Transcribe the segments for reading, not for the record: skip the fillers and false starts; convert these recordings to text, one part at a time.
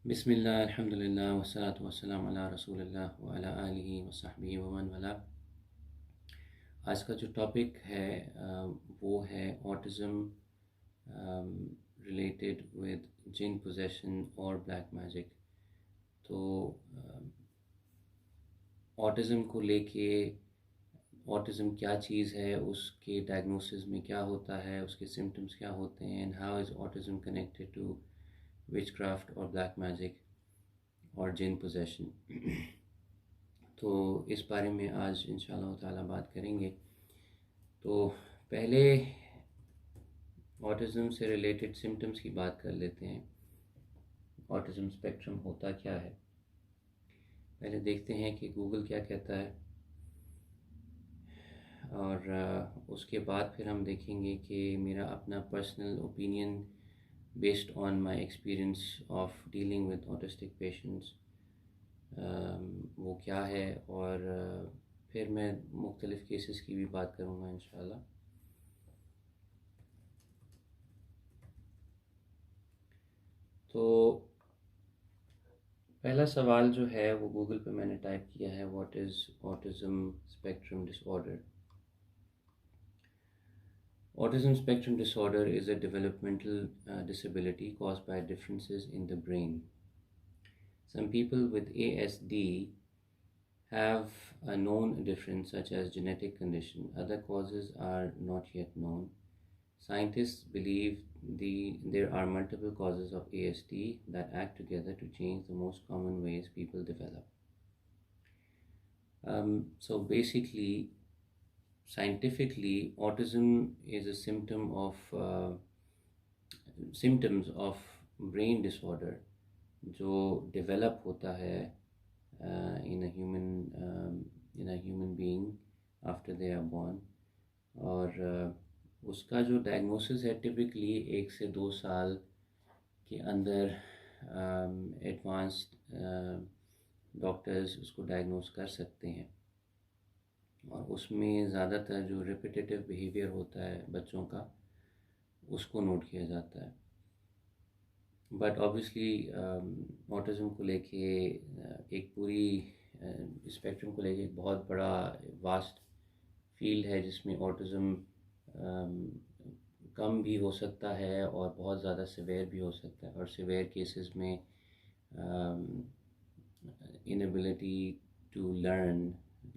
बिस्मिल्लाह अल्हम्दुलिल्लाह वस्सलातु वस्सलामु अला रसूलिल्लाह व अला आलिहि व सहबिहि व मन वाला। आज का जो टॉपिक है वो है ऑटिज़म रिलेटेड विद जिन पोजेशन और ब्लैक मैजिक। तो ऑटिज़म को लेके ऑटिज़म क्या चीज़ है, उसके डायग्नोसिस में क्या होता है, उसके सिम्टम्स क्या होते हैं, and how is autism connected to witchcraft और ब्लैक मैजिक और जिन पोजेशन। तो इस बारे में आज इंशाअल्लाह ताला बात करेंगे। तो पहले ऑटिज़म से रिलेटेड सिम्टम्स की बात कर लेते हैं। ऑटिज़म स्पेक्ट्रम होता क्या है, पहले देखते हैं कि गूगल क्या कहता है, और उसके बाद फिर हम देखेंगे कि मेरा अपना personal opinion based on my experience of dealing with autistic patients वो क्या है, और फिर मैं मुख्तलिफ़ केसेस की भी बात करूँगा इंशाल्लाह। तो पहला सवाल जो है वो गूगल पे मैंने टाइप किया है, what is autism spectrum disorder. Autism spectrum disorder is a developmental disability caused by differences in the brain. Some people with ASD have a known difference such as genetic condition. Other causes are not yet known. Scientists believe there are multiple causes of ASD that act together to change the most common ways people develop. So basically, scientifically, autism is a symptoms of brain disorder जो develop होता है in a human being after they are born, और उसका जो diagnosis है typically 1 से 2 साल के अंदर एडवांस्ड डॉक्टर्स उसको डायग्नोस कर सकते हैं, और उसमें ज़्यादातर जो रिपीटेटिव बिहेवियर होता है बच्चों का उसको नोट किया जाता है। बट ऑब्वियसली ऑटिज़म को लेके एक पूरी स्पेक्ट्रम को लेके एक बहुत बड़ा वास्ट फील्ड है जिसमें ऑटिज़म कम भी हो सकता है और बहुत ज़्यादा सिवियर भी हो सकता है, और सिवियर केसेस में inability to learn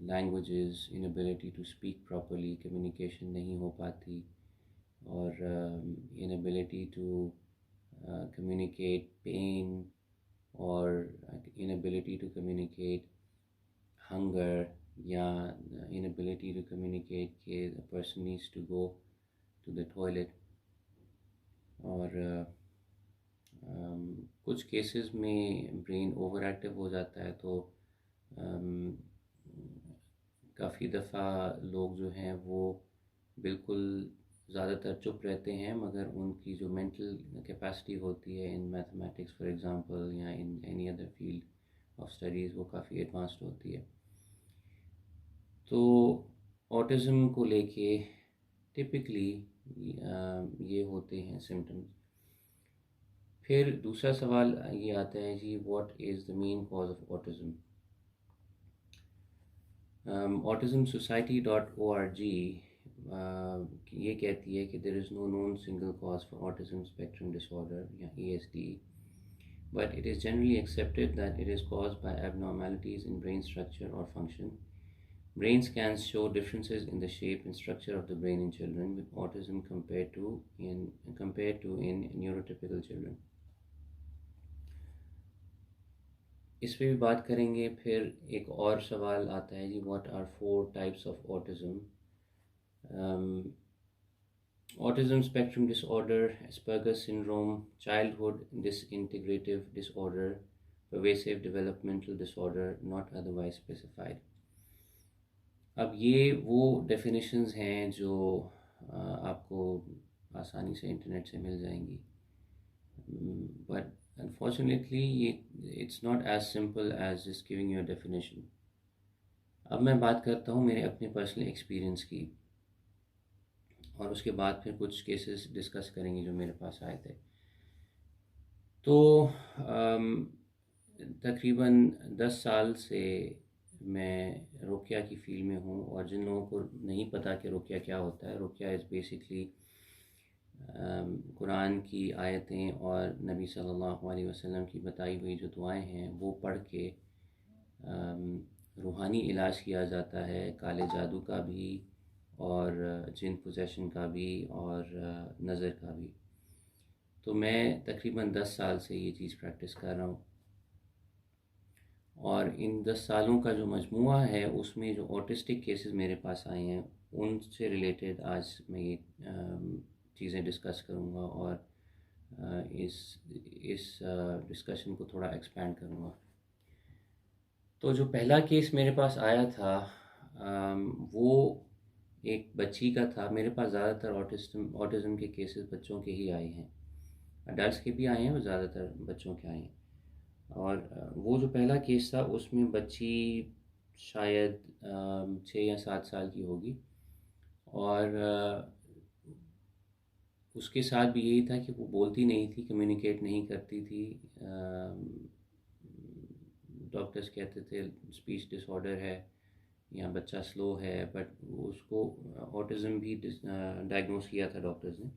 languages, inability to speak properly, communication नहीं हो पाती, और इनएबिलिटी टू communicate pain, or inability to communicate hunger, या inability to communicate कि the person needs to go to the toilet, और कुछ केसेस में ब्रेन ओवर एक्टिव हो जाता है। तो काफ़ी दफ़ा लोग जो हैं वो बिल्कुल ज़्यादातर चुप रहते हैं, मगर उनकी जो मेंटल कैपेसिटी होती है इन मैथमेटिक्स फॉर एग्ज़ाम्पल या in any other field of studies वो काफ़ी एडवांस्ड होती है। तो ऑटिज़म को लेके टिपिकली ये होते हैं सिम्टम्स। फिर दूसरा सवाल ये आता है जी, what is the main cause of autism. autismsociety.org ये कहती है कि there is no known single cause for autism spectrum disorder या ASD, but it is generally accepted that it is caused by abnormalities in brain structure or function. Brain scans show differences in the shape and structure of the brain in children with autism compared to in neurotypical children. इस पे भी बात करेंगे। फिर एक और सवाल आता है जी, what are 4 types of autism. Autism spectrum disorder, Asperger's syndrome, childhood disintegrative disorder, pervasive developmental disorder not otherwise specified. अब ये वो डेफिनेशंस हैं जो आपको आसानी से इंटरनेट से मिल जाएंगी, but unfortunately it's not as simple as just giving you a definition. अब मैं बात करता हूँ मेरे अपने पर्सनल एक्सपीरियंस की, और उसके बाद फिर कुछ केसेस डिस्कस करेंगे जो मेरे पास आए थे। तो तकरीबन 10 साल से मैं रुक़्या की फ़ील्ड में हूँ, और जिन लोगों को नहीं पता कि रुक़्या क्या होता है, रुक़्या इज़ बेसिकली कुरान की आयतें और नबी सल्लल्लाहु अलैहि वसल्लम की बताई हुई जो दुआएं हैं वो पढ़ के रूहानी इलाज किया जाता है, काले जादू का भी और जिन पोजेशन का भी और नज़र का भी। तो मैं तकरीबन 10 साल से ये चीज़ प्रैक्टिस कर रहा हूँ, और इन 10 सालों का जो मजमूआ है उसमें जो ऑटिस्टिक केसेस मेरे पास आए हैं उनसे रिलेटेड आज मैं ये चीज़ें डिस्कस करूँगा, और इस डिस्कशन को थोड़ा एक्सपेंड करूँगा। तो जो पहला केस मेरे पास आया था वो एक बच्ची का था। मेरे पास ज़्यादातर ऑटिज़म के केसेस बच्चों के ही आए हैं, अडल्ट्स के भी आए हैं और ज़्यादातर बच्चों के आए हैं। और वो जो पहला केस था उसमें बच्ची शायद 6 या 7 साल की होगी, और उसके साथ भी यही था कि वो बोलती नहीं थी, कम्युनिकेट नहीं करती थी। डॉक्टर्स कहते थे स्पीच डिसऑर्डर है या बच्चा स्लो है, बट उसको ऑटिज़म भी डायग्नोस किया था डॉक्टर्स ने।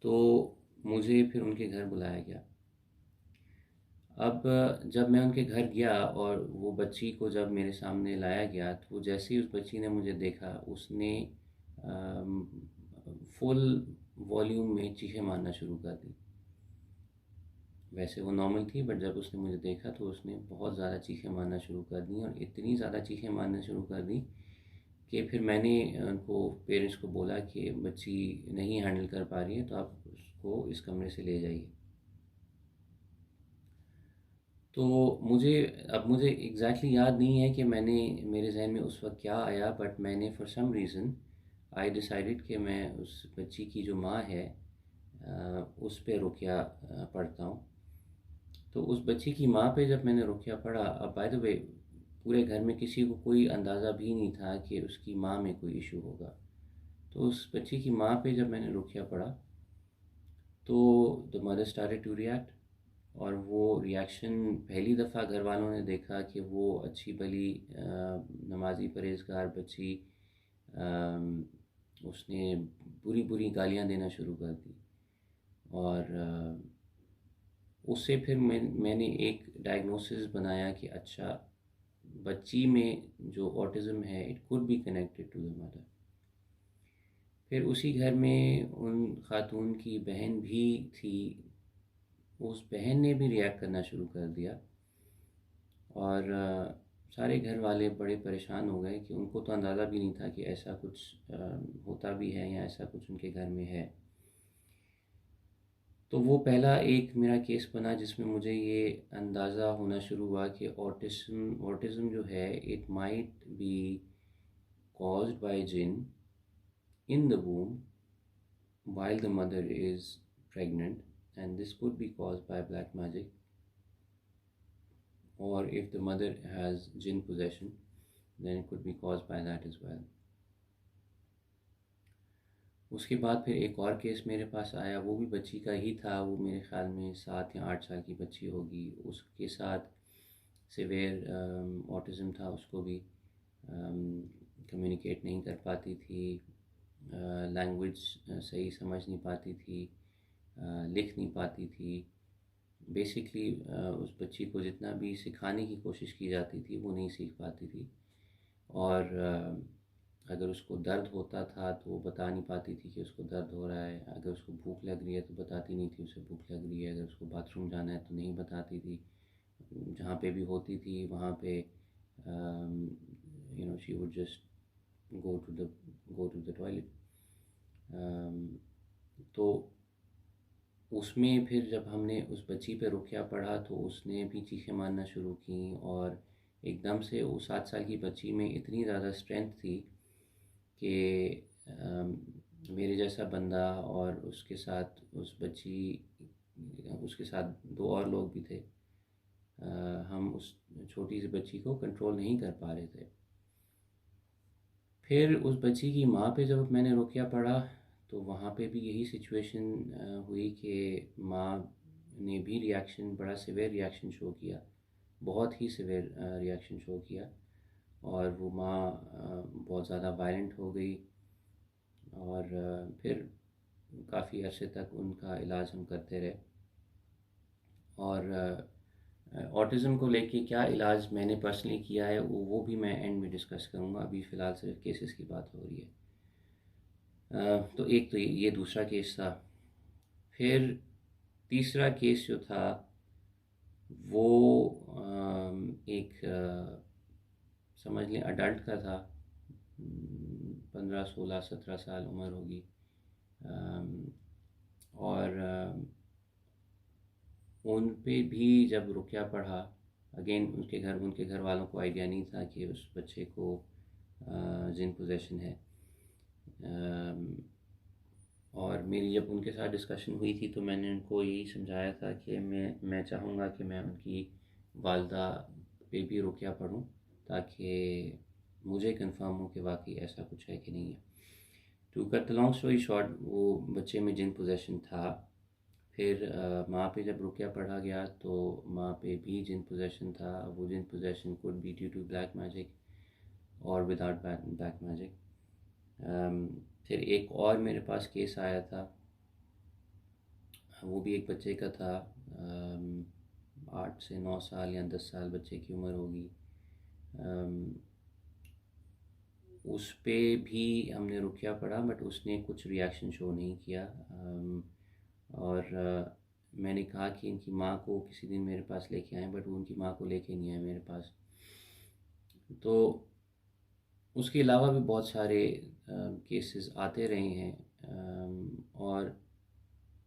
तो मुझे फिर उनके घर बुलाया गया। अब जब मैं उनके घर गया और वो बच्ची को जब मेरे सामने लाया गया, तो जैसे ही उस बच्ची ने मुझे देखा उसने फुल वॉल्यूम में चीखें मारना शुरू कर दी। वैसे वो नॉर्मल थी, बट जब उसने मुझे देखा तो उसने बहुत ज़्यादा चीखें मारना शुरू कर दी, और इतनी ज़्यादा चीखें मारना शुरू कर दी कि फिर मैंने उनको पेरेंट्स को बोला कि बच्ची नहीं हैंडल कर पा रही है, तो आप उसको इस कमरे से ले जाइए। तो मुझे एग्जैक्टली याद नहीं है कि मेरे जहन में उस वक्त क्या आया, बट मैंने for some reason I decided कि मैं उस बच्ची की जो माँ है उस पे रुक़्या पढ़ता हूँ। तो उस बच्ची की माँ पे जब मैंने रुक़्या पढ़ा, अब बाय द वे पूरे घर में किसी को कोई अंदाज़ा भी नहीं था कि उसकी माँ में कोई इशू होगा। तो उस बच्ची की माँ पे जब मैंने रुक़्या पढ़ा तो the mother started to react, और वो रिएक्शन पहली दफ़ा घर वालों ने देखा कि वो अच्छी भली नमाजी परहेज़गार बच्ची उसने बुरी बुरी गालियाँ देना शुरू कर दी। और उससे फिर मैंने एक डायग्नोसिस बनाया कि अच्छा, बच्ची में जो ऑटिज़म है it could be connected to the mother. फिर उसी घर में उन खातून की बहन भी थी, उस बहन ने भी रिएक्ट करना शुरू कर दिया, और सारे घर वाले बड़े परेशान हो गए कि उनको तो अंदाज़ा भी नहीं था कि ऐसा कुछ होता भी है या ऐसा कुछ उनके घर में है। तो वो पहला एक मेरा केस बना जिसमें मुझे ये अंदाज़ा होना शुरू हुआ कि ऑटिज़म जो है it might be caused by jinn in the womb while the mother is pregnant, and this could be caused by black magic, or if the mother has jinn possession then it could be caused by that as well. उसके बाद फिर एक और case मेरे पास आया, वो भी बच्ची का ही था। वो मेरे ख़्याल में 7 या 8 साल की बच्ची होगी। उसके साथ सिवियर ऑटिज़म था, उसको भी कम्युनिकेट नहीं कर पाती थी, लैंग्वेज सही समझ नहीं पाती थी, लिख नहीं पाती थी। बेसिकली उस बच्ची को जितना भी सिखाने की कोशिश की जाती थी वो नहीं सीख पाती थी, और अगर उसको दर्द होता था तो वो बता नहीं पाती थी कि उसको दर्द हो रहा है। अगर उसको भूख लग रही है तो बताती नहीं थी उसे भूख लग रही है। अगर उसको बाथरूम जाना है तो नहीं बताती थी। जहाँ पे भी होती थी वहाँ पे she would just go to the toilet. तो उसमें फिर जब हमने उस बच्ची पे रुक़्या पढ़ा तो उसने भी चीखें मारना शुरू की, और एकदम से वो 7 साल की बच्ची में इतनी ज़्यादा स्ट्रेंथ थी कि मेरे जैसा बंदा और उसके साथ उसके साथ 2 और लोग भी थे, हम उस छोटी सी बच्ची को कंट्रोल नहीं कर पा रहे थे। फिर उस बच्ची की माँ पे जब मैंने रुक़्या पढ़ा तो वहाँ पे भी यही सिचुएशन हुई कि माँ ने भी बड़ा सिवियर रिएक्शन शो किया, बहुत ही सिवियर रिएक्शन शो किया, और वो माँ बहुत ज़्यादा वायलेंट हो गई। और फिर काफ़ी अरसे तक उनका इलाज हम करते रहे। और ऑटिज़म को लेके क्या इलाज मैंने पर्सनली किया है वो भी मैं एंड में डिस्कस करूँगा। अभी फ़िलहाल सिर्फ केसेस की बात हो रही है। तो एक तो ये दूसरा केस था। फिर तीसरा केस जो था वो एक समझ लें अडल्ट का था। 15, 16, 17 साल उम्र होगी। और उन पे भी जब रुक़या पढ़ा, अगेन उनके घर वालों को आइडिया नहीं था कि उस बच्चे को जिन पोजेशन है। और मेरी जब उनके साथ डिस्कशन हुई थी तो मैंने उनको यही समझाया था कि मैं चाहूँगा कि मैं उनकी वालदा पे भी रुक़या पढ़ूँ, ताकि मुझे कंफर्म हो कि वाकई ऐसा कुछ है कि नहीं है। To cut the long story short, वो बच्चे में जिन पोजेशन था। फिर माँ पे जब रुक़या पढ़ा गया तो माँ पे भी जिन पोजेशन था। वो जिन possession could be due to black magic और विदाउट ब्लैक मैजिक। फिर एक और मेरे पास केस आया था, वो भी एक बच्चे का था। 8 से 9 साल या 10 साल बच्चे की उम्र होगी। उस पे भी हमने रुक़या पढ़ा, बट उसने कुछ रिएक्शन शो नहीं किया। और मैंने कहा कि इनकी माँ को किसी दिन मेरे पास लेके आएँ, बट वो उनकी माँ को लेके नहीं आए मेरे पास। तो उसके अलावा भी बहुत सारे केसेस आते रहे हैं। और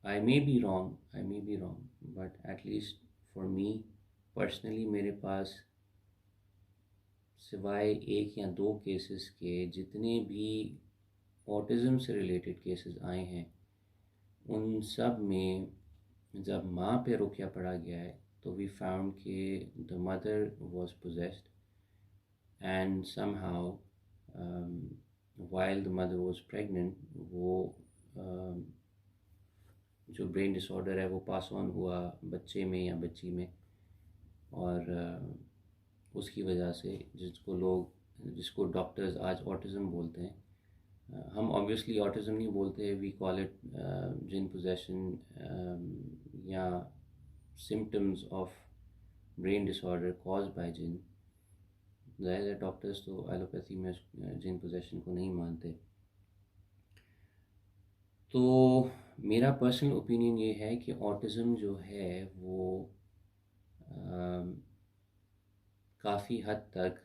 I may be wrong, but at least for me personally मेरे पास सिवाय 1 या 2 केसेस के जितने भी ऑटिज़म से रिलेटेड केसेस आए हैं, उन सब में जब माँ पे रुक़या पढ़ा गया है तो वी फाउंड कि the mother was possessed, and somehow while the mother was pregnant, वो जो ब्रेन डिसऑर्डर है वो पास ऑन हुआ बच्चे में या बच्ची में। और उसकी वजह से जिसको डॉक्टर्स आज ऑटिज़म बोलते हैं, हम ऑब्वियसली ऑटिज़म नहीं बोलते, वी कॉल इट जिन पोजेशन या symptoms of brain disorder caused by जिन। ज़्यादा डॉक्टर्स तो एलोपैथी में जिन पोजेशन को नहीं मानते। तो मेरा पर्सनल ओपिनियन ये है कि ऑटिज़म जो है वो काफ़ी हद तक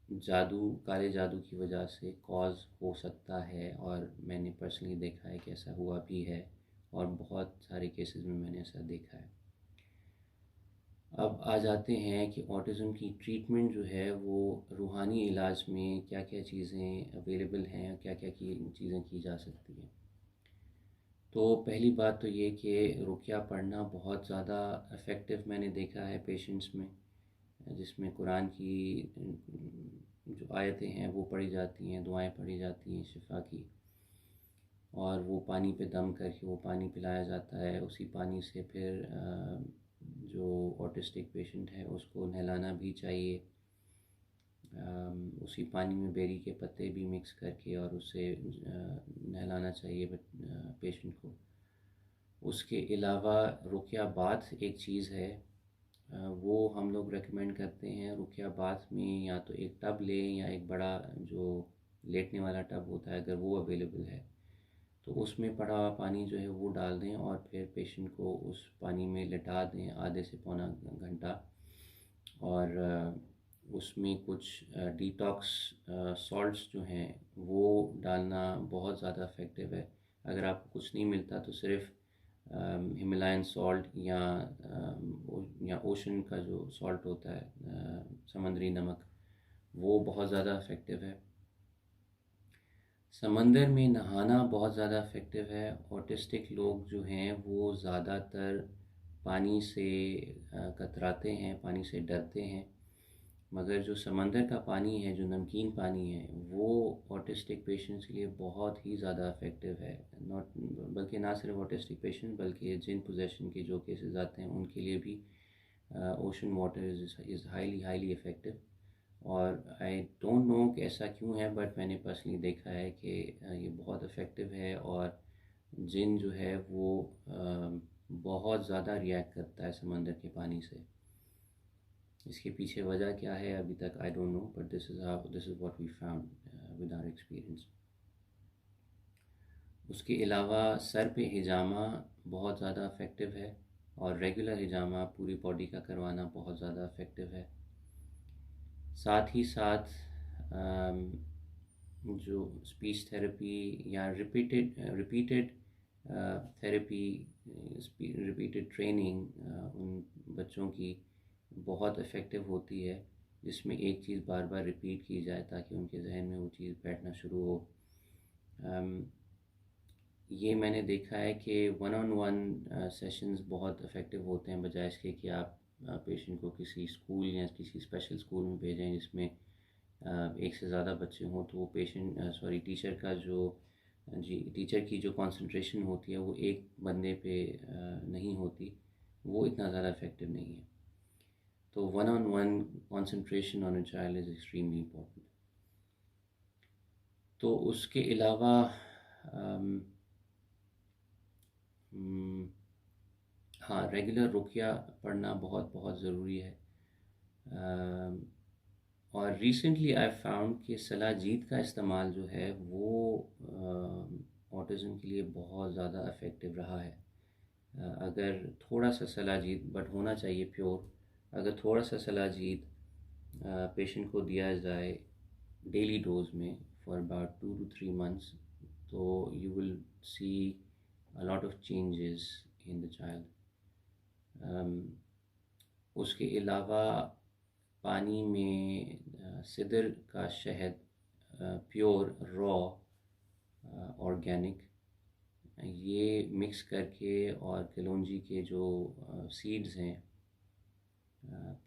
काले जादू की वजह से कॉज हो सकता है, और मैंने पर्सनली देखा है कि ऐसा हुआ भी है, और बहुत सारे केसेस में मैंने ऐसा देखा है। अब आ जाते हैं कि ऑटिज़म की ट्रीटमेंट जो है वो रूहानी इलाज में क्या क्या चीज़ें अवेलेबल हैं और क्या क्या चीज़ें की जा सकती हैं। तो पहली बात तो ये कि रुक़या पढ़ना बहुत ज़्यादा इफ़ेक्टिव मैंने देखा है पेशेंट्स में, जिसमें कुरान की जो आयतें हैं वो पढ़ी जाती हैं, दुआएं पढ़ी जाती हैं शिफा की, और वो पानी पे दम करके वो पानी पिलाया जाता है। उसी पानी से फिर जो ऑटिस्टिक पेशेंट है उसको नहलाना भी चाहिए। उसी पानी में बेरी के पत्ते भी मिक्स करके और उससे नहलाना चाहिए पेशेंट को। उसके अलावा रुक़या बाथ एक चीज़ है, वो हम लोग रेकमेंड करते हैं। रुक़या बाथ में या तो एक टब लें या एक बड़ा जो लेटने वाला टब होता है, अगर वो अवेलेबल है तो उसमें पड़ा हुआ पानी जो है वो डाल दें, और फिर पेशेंट को उस पानी में लिटा दें आधे से पौना घंटा। और उसमें कुछ डिटॉक्स सॉल्ट्स जो हैं वो डालना बहुत ज़्यादा इफ़ेक्टिव है। अगर आपको कुछ नहीं मिलता तो सिर्फ हिमालयन सॉल्ट या ओशन का जो सॉल्ट होता है, समुद्री नमक, वो बहुत ज़्यादा इफ़ेक्टिव है। समंदर में नहाना बहुत ज़्यादा इफ़ेक्टिव है। ऑटिस्टिक लोग जो हैं वो ज़्यादातर पानी से कतराते हैं, पानी से डरते हैं, मगर जो समंदर का पानी है, जो नमकीन पानी है, वो ऑटिस्टिक पेशेंट्स के लिए बहुत ही ज़्यादा इफ़ेक्टिव है। नॉट बल्कि ना सिर्फ ऑटिस्टिक पेशेंट, बल्कि जिन पोजेशन के जो केसेस आते हैं उनके लिए भी ocean water is highly highly effective. और आई डोंट नो कि ऐसा क्यों है, बट मैंने पर्सनली देखा है कि ये बहुत इफ़ेक्टिव है। और जिन जो है वो बहुत ज़्यादा रिएक्ट करता है समंदर के पानी से। इसके पीछे वजह क्या है अभी तक I don't know, but this is what we found with our experience. उसके अलावा सर पे हिजामा बहुत ज़्यादा इफ़ेक्टिव है, और रेगुलर हिजामा पूरी बॉडी का करवाना बहुत ज़्यादा इफ़ेक्टिव है। साथ ही साथ जो स्पीच थेरेपी या रिपीटेड थेरेपी, रिपीटेड ट्रेनिंग उन बच्चों की बहुत इफ़ेक्टिव होती है, जिसमें एक चीज़ बार बार रिपीट की जाए ताकि उनके जहन में वो चीज़ बैठना शुरू हो। ये मैंने देखा है कि वन ऑन वन सेशंस बहुत इफ़ेक्टिव होते हैं, बजाय इसके कि आप पेशेंट को किसी स्कूल या किसी स्पेशल स्कूल में भेजें जिसमें एक से ज़्यादा बच्चे हों। तो वो टीचर का जो टीचर की जो कंसंट्रेशन होती है वो एक बंदे पे नहीं होती, वो इतना ज़्यादा इफ़ेक्टिव नहीं है। तो one on one concentration on a child is extremely important. तो उसके अलावा हाँ, रेगुलर रुकिया पढ़ना बहुत बहुत ज़रूरी है। और रिसेंटली आई फाउंड कि सलाजीत का इस्तेमाल जो है वो ऑटिज़म के लिए बहुत ज़्यादा इफ़ेक्टिव रहा है। अगर थोड़ा सा सलाजीत, बट होना चाहिए प्योर, अगर थोड़ा सा सलाजीत पेशेंट को दिया जाए डेली डोज में फॉर अबाउट 2 to 3 months, तो you will see a lot of changes in the child. उसके अलावा पानी में सिदर का शहद, प्योर रॉ ऑर्गेनिक, ये मिक्स करके, और कलौंजी के जो सीड्स हैं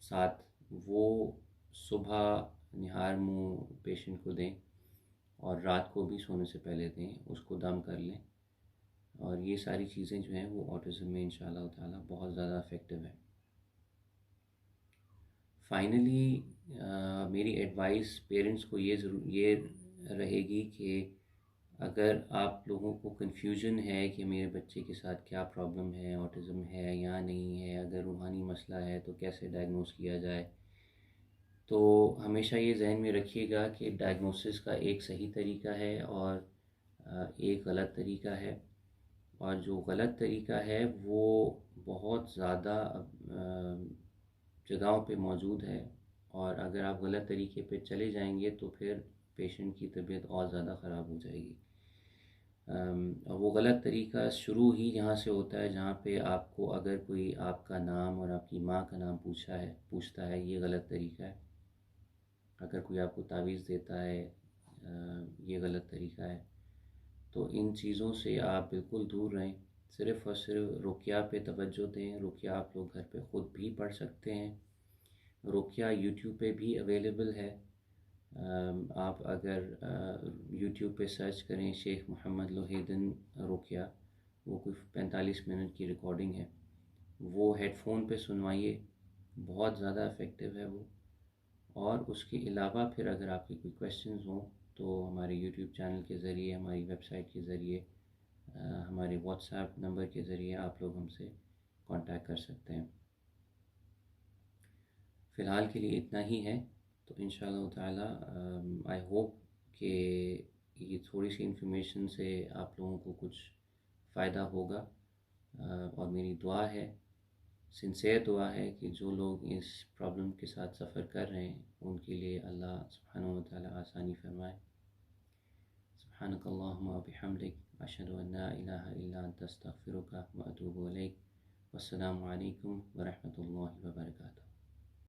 साथ, वो सुबह निहार मुँह पेशेंट को दें, और रात को भी सोने से पहले दें, उसको दम कर लें। और ये सारी चीज़ें जो हैं वो ऑटिज़म में इंशाल्लाह ताला बहुत ज़्यादा इफ़ेक्टिव है। फाइनली मेरी एडवाइस पेरेंट्स को ये रहेगी कि अगर आप लोगों को कन्फ्यूजन है कि मेरे बच्चे के साथ क्या प्रॉब्लम है, ऑटिज़म है या नहीं है, अगर रूहानी मसला है तो कैसे डायग्नोस किया जाए, तो हमेशा ये जहन में रखिएगा कि डायग्नोसिस का एक सही तरीका है और एक गलत तरीका है। और जो गलत तरीका है वो बहुत ज़्यादा जगहों पे मौजूद है, और अगर आप गलत तरीके पे चले जाएंगे तो फिर पेशेंट की तबीयत और ज़्यादा ख़राब हो जाएगी। और वो गलत तरीका शुरू ही यहाँ से होता है जहाँ पे आपको अगर कोई आपका नाम और आपकी माँ का नाम पूछता है, ये गलत तरीका है। अगर कोई आपको तावीज़ देता है, ये गलत तरीका है। तो इन चीज़ों से आप बिल्कुल दूर रहें। सिर्फ़ और सिर्फ रुक़या पे तवज्जो दें। रुक़या आप लोग घर पे ख़ुद भी पढ़ सकते हैं। रुक़या यूट्यूब पे भी अवेलेबल है। आप अगर यूट्यूब पे सर्च करें शेख मोहम्मद लोहेदन रुक़या, वो कुछ 45 मिनट की रिकॉर्डिंग है, वो हेडफोन पे सुनवाइए, बहुत ज़्यादा इफ़ेक्टिव है वो। और उसके अलावा फिर अगर आपके कोई क्वेश्चंस हों तो हमारे यूट्यूब चैनल के ज़रिए, हमारी वेबसाइट के ज़रिए, हमारे व्हाट्सएप नंबर के ज़रिए आप लोग हमसे कांटेक्ट कर सकते हैं। फ़िलहाल के लिए इतना ही है। तो इंशाअल्लाह ताला आई होप कि ये थोड़ी सी इन्फॉर्मेशन से आप लोगों को कुछ फ़ायदा होगा। और मेरी दुआ है, सिंसियर दुआ है कि जो लोग इस प्रॉब्लम के साथ सफ़र कर रहे हैं उनके लिए अल्लाह सुब्हानहू व तआला आसानी फरमाए। सुब्हानकल्लाहुम्मा व बिहम्दिक, अशहदु अन ला इलाहा इल्ला अंता अस्तगफिरुका व अतूबु इलैक। वस्सलामु अलैकुम व रहमतुल्लाहि व बरकातुहू।